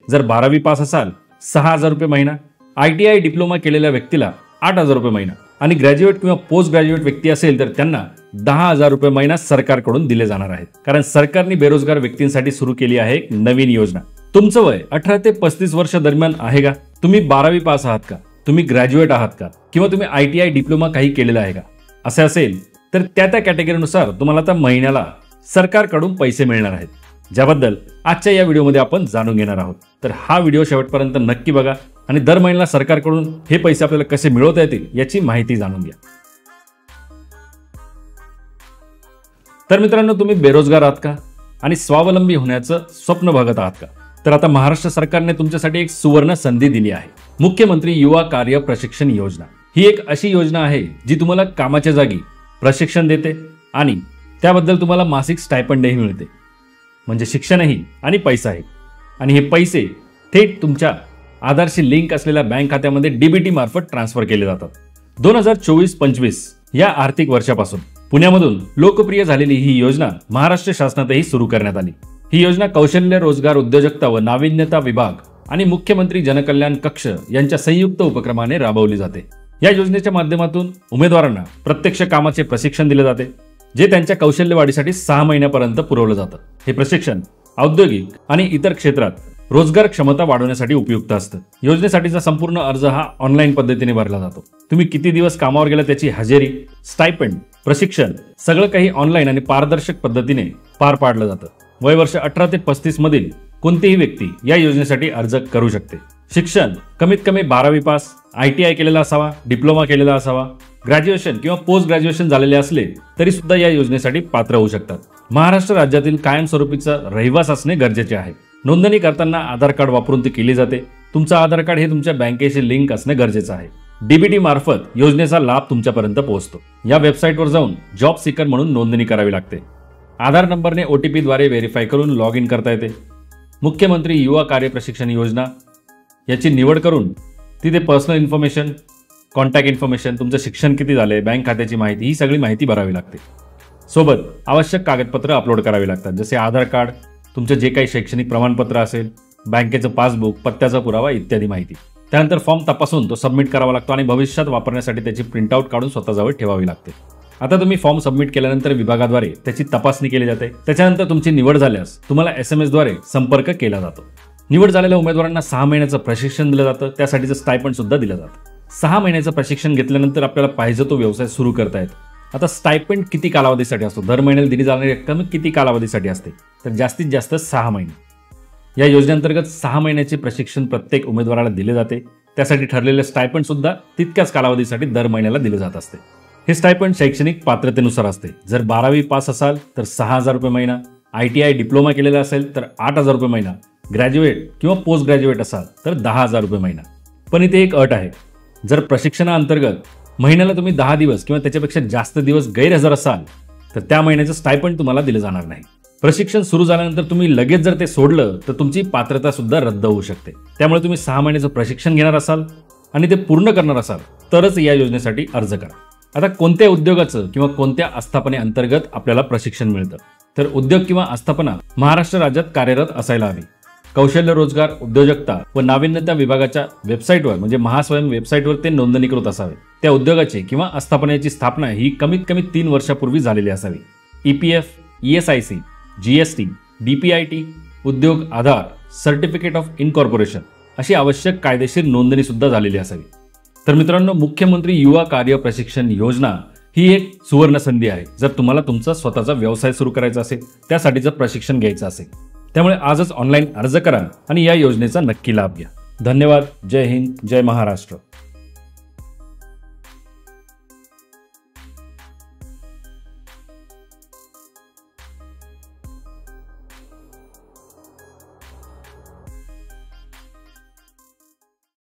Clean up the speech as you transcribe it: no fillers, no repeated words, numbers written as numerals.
जर 12वी पास असाल 6,000 रुपये महिना, ITI डिप्लोमा केलेल्या व्यक्तीला 8,000 रुपये महिना आणि ग्रॅज्युएट किंवा पोस्ट ग्रॅज्युएट व्यक्ती असेल तर त्यांना 10,000 रुपये महिना सरकारकडून दिले जाणार आहेत. कारण सरकारने बेरोजगार व्यक्तींसाठी सुरू केली आहे एक नवीन योजना. तुमचं वय 18 ते 35 वर्ष दरम्यान आहे का? तुम्ही 12वी पास आहात का? तुम्ही ग्रॅज्युएट आहात का? किंवा तुम्ही ITI डिप्लोमा काही केलेला आहे का? असे असेल तर त्या कॅटेगरीनुसार तुम्हाला आता महिन्याला सरकारकडून पैसे मिळणार आहेत, ज्याबद्दल आजच्या या व्हिडिओमध्ये आपण जाणून घेणार आहोत. तर हा व्हिडिओ शेवटपर्यंत नक्की बघा आणि दर महिन्याला सरकारकडून हे पैसे आपल्याला कसे मिळवता येतील याची माहिती जाणून घ्या. तर मित्रांनो, तुम्ही बेरोजगार आहात का आणि स्वावलंबी होण्याचं स्वप्न बघत आहात का? तर आता महाराष्ट्र सरकारने तुमच्यासाठी एक सुवर्ण संधी दिली आहे. मुख्यमंत्री युवा कार्य प्रशिक्षण योजना ही एक अशी योजना आहे जी तुम्हाला कामाच्या जागी प्रशिक्षण देते आणि त्याबद्दल तुम्हाला मासिक स्टायपंडही मिळते. म्हणजे शिक्षणही आणि पैसाही. आणि हे पैसे थेट तुमच्या आधारशी लिंक असलेल्या बँक खात्यामध्ये DBT मार्फत ट्रान्सफर केले जातात. 2024-25 या आर्थिक वर्षापासून पुण्यामधून लोकप्रिय झालेली ही योजना महाराष्ट्र शासनातही सुरू करण्यात आली. ही योजना कौशल्य रोजगार उद्योजकता व नाविन्यता विभाग आणि मुख्यमंत्री जनकल्याण कक्ष यांच्या संयुक्त उपक्रमाने राबवली जाते. या योजनेच्या माध्यमातून उमेदवारांना प्रत्यक्ष कामाचे प्रशिक्षण दिले जाते, जे त्यांच्या कौशल्य वाढीसाठी 6 महिन्यापर्यंत पुरवलं जातं. हे प्रशिक्षण औद्योगिक आणि इतर क्षेत्रात रोजगार क्षमता वाढवण्यासाठी उपयुक्त असतं. योजनेसाठीचा संपूर्ण अर्ज हा ऑनलाईन पद्धतीने भरला जातो. तुम्ही किती दिवस कामावर गेला त्याची हजेरी, स्टायपंड, प्रशिक्षण सगळं काही ऑनलाईन आणि पारदर्शक पद्धतीने पार पाडलं जातं. वय वर्ष 18 ते 35 मधील कोणतीही व्यक्ती या योजनेसाठी अर्ज करू शकते. शिक्षण कमीत कमी 12वी पास, ITI केलेला असावा, डिप्लोमा केलेला असावा, ग्रॅज्युएशन किंवा पोस्ट ग्रॅज्युएशन झालेले असले तरी सुद्धा या योजनेसाठी पात्र होऊ शकतात. महाराष्ट्र राज्यातील कायमस्वरूपीचा रहिवास असणे गरजेचे आहे. नोंदणी करताना आधार कार्ड वापरून ती केली जाते. तुमचं आधार कार्ड हे तुमच्या बँकेशी लिंक असणे गरजेचं आहे. DBT मार्फत योजनेचा लाभ तुमच्यापर्यंत पोहोचतो. या वेबसाईटवर जाऊन जॉब सीकर म्हणून नोंदणी करावी लागते. आधार नंबरने OTP द्वारे व्हेरीफाय करून लॉग इन करता येते. मुख्यमंत्री युवा कार्य प्रशिक्षण योजना याची निवड करून तिथे पर्सनल इन्फॉर्मेशन, कॉन्टॅक्ट इन्फॉर्मेशन, तुमचं शिक्षण किती झाले, बँक खात्याची माहिती, ही सगळी माहिती भरावी लागते. सोबत आवश्यक कागदपत्र अपलोड करावी लागतात, जसे आधार कार्ड, तुमचं जे काही शैक्षणिक प्रमाणपत्र असेल, बँकेचं पासबुक, पत्त्याचा पुरावा इत्यादी माहिती. त्यानंतर फॉर्म तपासून तो सबमिट करावा लागतो आणि भविष्यात वापरण्यासाठी त्याची प्रिंटआउट काढून स्वतःजवळ ठेवावी लागते. आता तुम्ही फॉर्म सबमिट केल्यानंतर विभागाद्वारे त्याची तपासणी केली जाते. त्याच्यानंतर तुमची निवड झाल्यास तुम्हाला SMS द्वारे संपर्क केला जातो. निवड झालेल्या उमेदवारांना 6 महिन्याचं प्रशिक्षण दिलं जातं. त्यासाठीचं स्टायपंड सुद्धा दिलं जातं. 6 महिन्याचं प्रशिक्षण घेतल्यानंतर आपल्याला पाहिजे तो व्यवसाय सुरू करता येतो. आता स्टायपंड किती कालावधीसाठी असतो? दर महिन्याला दिली जाणारी रक्कम किती कालावधीसाठी असते? तर जास्तीत जास्त 6 महिने. या योजनेअंतर्गत 6 महिन्याचे प्रशिक्षण प्रत्येक उमेदवाराला दिले जाते. त्यासाठी ठरलेले स्टायपंड सुद्धा तितक्याच कालावधीसाठी दर महिन्याला दिले जात असते. हे स्टायपंड शैक्षणिक पात्रतेनुसार असते. जर 12वी पास असाल तर 6,000 रुपये महिना, ITI डिप्लोमा केलेला असेल तर 8,000 रुपये महिना, ग्रॅज्युएट किंवा पोस्ट ग्रॅज्युएट असाल तर 10,000 रुपये महिना. पण इथे एक अट आहे. जर प्रशिक्षणाअंतर्गत महिन्याला तुम्ही 10 दिवस किंवा त्याच्यापेक्षा जास्त दिवस गैरहजर असाल तर त्या महिन्याचं स्टायपंड तुम्हाला दिलं जाणार नाही. प्रशिक्षण सुरू झाल्यानंतर तुम्ही लगेच जर ते सोडलं तर तुमची पात्रता सुद्धा रद्द होऊ शकते. त्यामुळे तुम्ही 6 महिन्याचं प्रशिक्षण घेणार असाल आणि ते पूर्ण करणार असाल तरच या योजनेसाठी अर्ज करा. आता कोणत्या उद्योगाचं किंवा कोणत्या आस्थापनेअंतर्गत आपल्याला प्रशिक्षण मिळतं? तर उद्योग किंवा आस्थापना महाराष्ट्र राज्यात कार्यरत असायला हवी. कौशल्य रोजगार उद्योजकता व नाविन्यता विभागाच्या वेबसाईटवर म्हणजे महास्वयं वेबसाईटवर ते नोंदणीकृत असावे. त्या उद्योगाची किंवा आस्थापनेची स्थापना ही कमीत कमी 3 वर्षापूर्वी झालेली असावी. EPF, ESIC, GST, DPIT, उद्योग आधार, सर्टिफिकेट ऑफ इनकॉर्पोरेशन अशी आवश्यक कायदेशीर नोंदणी सुद्धा झालेली असावी. तर मित्रांनो, मुख्यमंत्री युवा कार्य प्रशिक्षण योजना ही एक सुवर्ण संधी आहे. जर तुम्हाला तुमचा स्वतःचा व्यवसाय सुरू करायचा असेल, त्यासाठीचं प्रशिक्षण घ्यायचं असेल, त्यामुळे आजच ऑनलाईन अर्ज करा आणि या योजनेचा नक्की लाभ घ्या. धन्यवाद. जय हिंद, जय महाराष्ट्र.